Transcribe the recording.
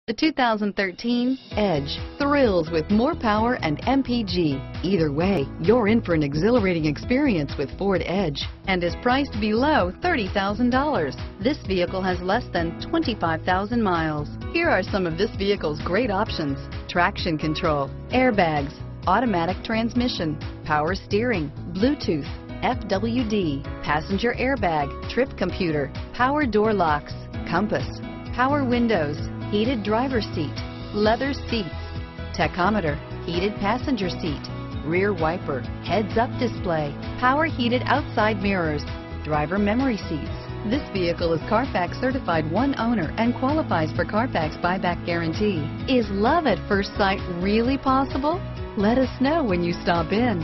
The 2013 Edge thrills with more power and MPG. Either way, you're in for an exhilarating experience with Ford Edge and is priced below $30,000. This vehicle has less than 25,000 miles. Here are some of this vehicle's great options: traction control, airbags, automatic transmission, power steering, Bluetooth, FWD, passenger airbag, trip computer, power door locks, compass, power windows, heated driver's seat, leather seats, tachometer, heated passenger seat, rear wiper, heads-up display, power heated outside mirrors, driver memory seats. This vehicle is Carfax certified one owner and qualifies for Carfax buyback guarantee. Is love at first sight really possible? Let us know when you stop in.